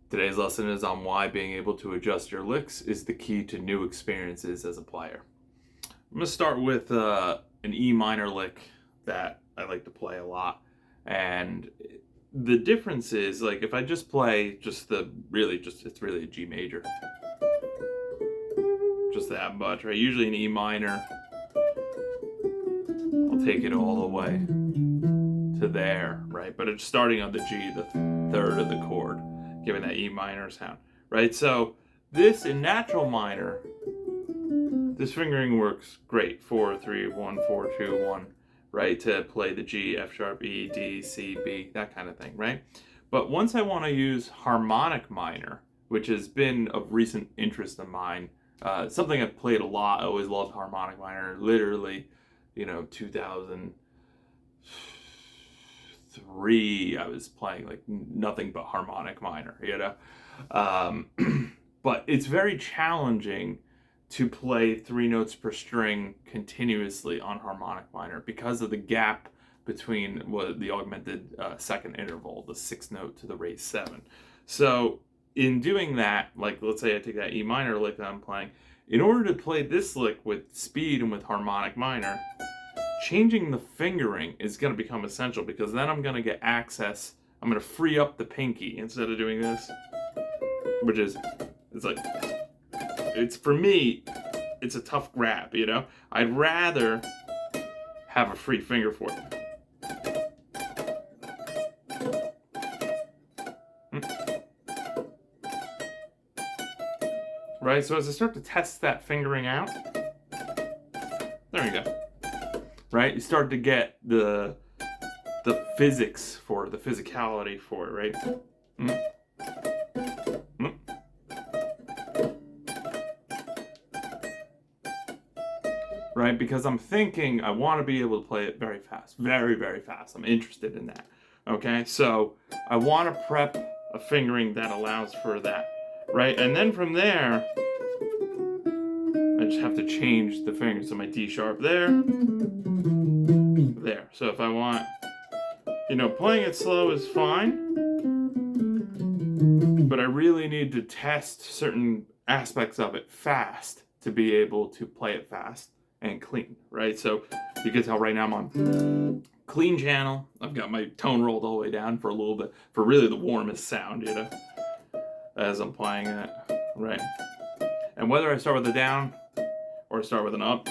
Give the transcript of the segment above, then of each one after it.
Today's lesson is on why being able to adjust your licks is the key to new experiences as a player. I'm going to start with an E minor lick that I like to play a lot. And the difference is, like, if I just play it's really a G major. Just that much, right? Usually an E minor, I'll take it all the way to there, right? But it's starting on the G, the third of the chord, giving that E minor sound, right? So this in natural minor, this fingering works great. 4, 3, 1, 4, 2, 1, right? To play the G, F sharp, E, D, C, B, that kind of thing, right? But once I want to use harmonic minor, which has been of recent interest of mine, something I've played a lot. I always loved harmonic minor. Literally, 2003, I was playing like nothing but harmonic minor, but it's very challenging to play 3 notes per string continuously on harmonic minor because of the gap between the augmented second interval, the 6th note to the raised 7. So in doing that, like let's say I take that E minor lick that I'm playing, in order to play this lick with speed and with harmonic minor, changing the fingering is going to become essential, because then I'm going to get access. I'm going to free up the pinky instead of doing this, which is, for me, it's a tough grab, I'd rather have a free finger for it. Right, so as I start to test that fingering out, there you go. Right, you start to get the physics for it, the physicality for it, right? Right, because I'm thinking I want to be able to play it very fast, very, very fast. I'm interested in that. Okay, so I want to prep a fingering that allows for that, right? And then from there, I just have to change the finger. So my D sharp there. So if I want, playing it slow is fine, but I really need to test certain aspects of it fast to be able to play it fast and clean, right? So you can tell right now I'm on clean channel. I've got my tone rolled all the way down for a little bit, for really the warmest sound, as I'm playing it, right? And whether I start with a down or start with an up,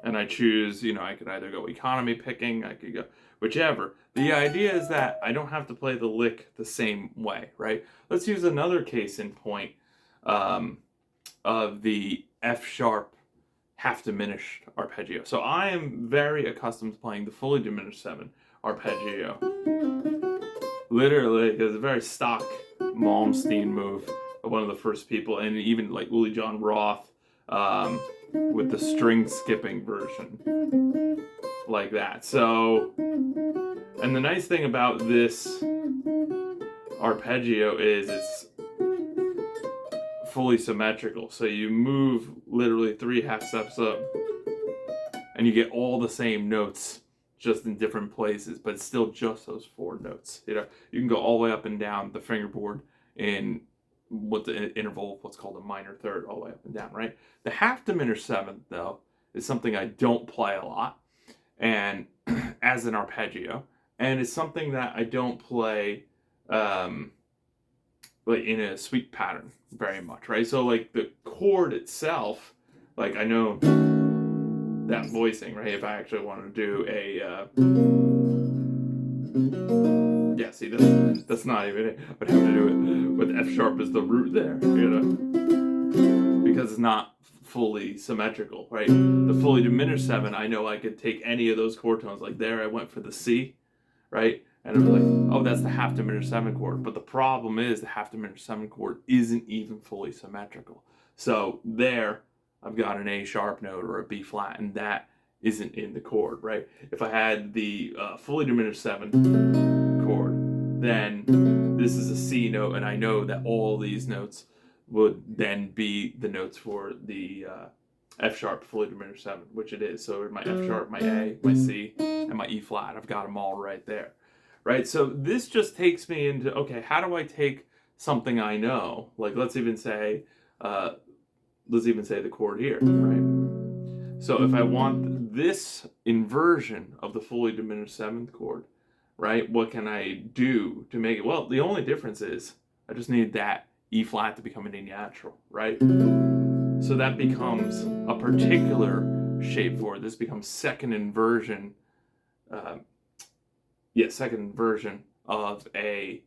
and I choose, I could either go economy picking, I could go whichever. The idea is that I don't have to play the lick the same way, right? Let's use another case in point of the F sharp half diminished arpeggio. So I am very accustomed to playing the fully diminished 7 arpeggio. Literally, it's a very stock Malmsteen move of one of the first people, and even like Willie John Roth with the string skipping version, like that. So, and the nice thing about this arpeggio is it's fully symmetrical. So you move literally 3 half steps up, and you get all the same notes, just in different places, but it's still just those 4 notes. You can go all the way up and down the fingerboard in what the interval, what's called a minor third, all the way up and down, right? The half diminished 7th, though, is something I don't play a lot, and as an arpeggio, and it's something that I don't play like in a suite pattern very much, right? So like the chord itself, like I know that voicing, right? If I actually want to do a see, that's not even it. I would have to do it with F sharp as the root there, because it's not fully symmetrical, right? The fully diminished 7, I know I could take any of those chord tones. Like there, I went for the C, right? And I'm like, oh, that's the half diminished 7 chord. But the problem is the half diminished 7 chord isn't even fully symmetrical. So there, I've got an A sharp note or a B flat, and that isn't in the chord, right? If I had the fully diminished 7 chord, then this is a C note, and I know that all these notes would then be the notes for the F sharp fully diminished 7, which it is. So my F sharp, my A, my C, and my E flat, I've got them all right there, right? So this just takes me into, okay, how do I take something I know. Like let's even say the chord here, right? So if I want this inversion of the fully diminished seventh chord, right, what can I do to make it? Well, the only difference is I just need that E flat to become an E natural, right? So that becomes a particular shape for it. This becomes second inversion of a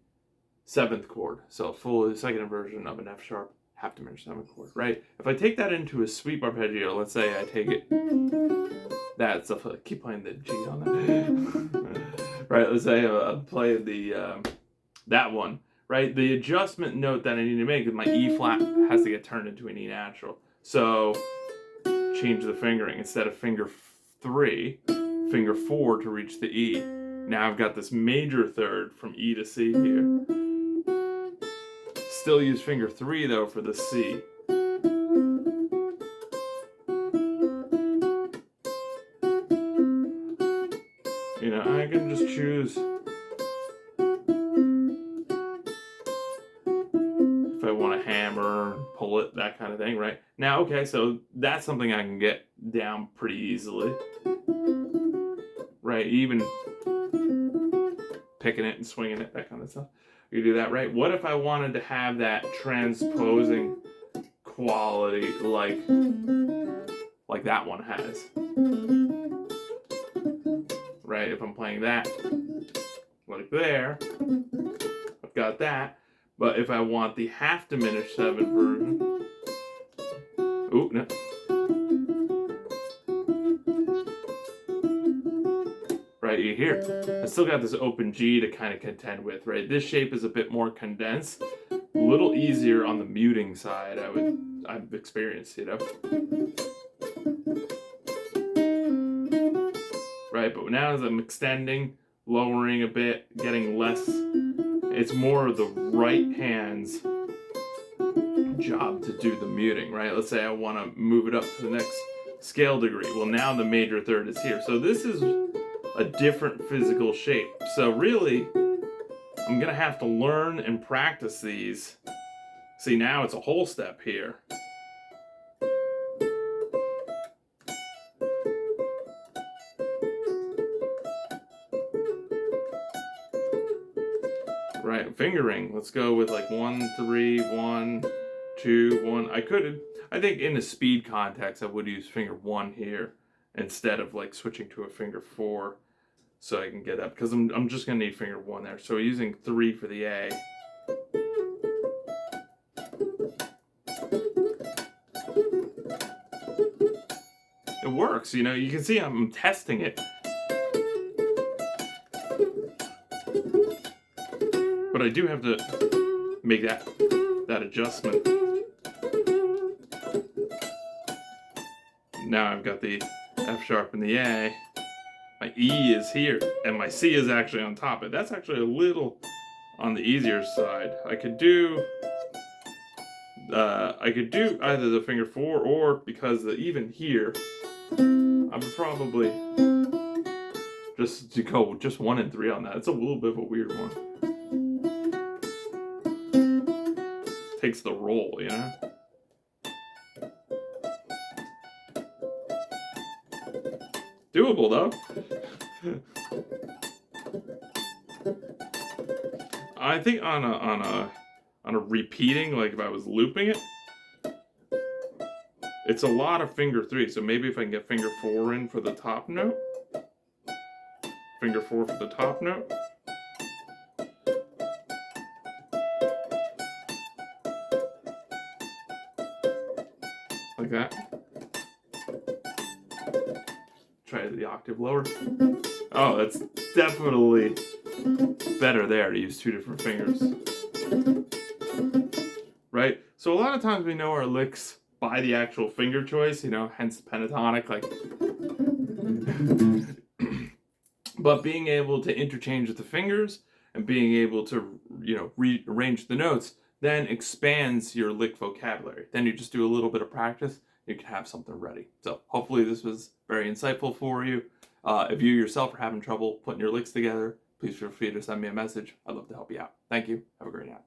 seventh chord. So full second inversion of an F sharp half diminished seventh chord, right? If I take that into a sweep arpeggio, let's say I take it, that's I keep playing the G on that, right? Let's say I play the that one, right? The adjustment note that I need to make is my E flat has to get turned into an E natural. So change the fingering. Instead of finger 3, finger 4 to reach the E. Now I've got this major third from E to C here. Still use finger 3 though for the C. You know, I can just choose if I want to hammer, pull it, that kind of thing, right? Now, okay, so that's something I can get down pretty easily, right? Even picking it and swinging it, that kind of stuff. You do that, right? What if I wanted to have that transposing quality like that one has? Right? If I'm playing that like there, I've got that. But if I want the half diminished 7 version, ooh, no. Right, you hear, I still got this open G to kind of contend with, right? This shape is a bit more condensed, a little easier on the muting side, I've experienced, you know? Right, but now as I'm extending, lowering a bit, getting less, it's more of the right hand's job to do the muting, right? Let's say I want to move it up to the next scale degree. Well, now the major third is here. So this is a different physical shape. So really, I'm going to have to learn and practice these. See, now it's a whole step here. Right, fingering. Let's go with like 1, 3, 1, 2, 1. I think in a speed context, I would use finger 1 here instead of like switching to a finger 4 so I can get up, because I'm just gonna need finger 1 there. So using 3 for the A. It works, you know, you can see I'm testing it. But I do have to make that adjustment. Now I've got the F sharp and the A. My E is here, and my C is actually on top of it. That's actually a little on the easier side. I could do either the finger 4, or because even here, I would probably just go 1 and 3 on that. It's a little bit of a weird one. Takes the roll, you know? Doable though. I think on a repeating, like if I was looping it, it's a lot of finger 3. So maybe if I can get finger 4 in for the top note, finger 4 for the top note. Like that. Try the octave lower. Oh, that's definitely better there to use 2 different fingers. Right? So a lot of times we know our licks by the actual finger choice, you know, hence pentatonic, like. But being able to interchange with the fingers and being able to, you know, rearrange the notes then expands your lick vocabulary. Then you just do a little bit of practice, you can have something ready. So hopefully this was very insightful for you. If you yourself are having trouble putting your licks together, please feel free to send me a message. I'd love to help you out. Thank you. Have a great night.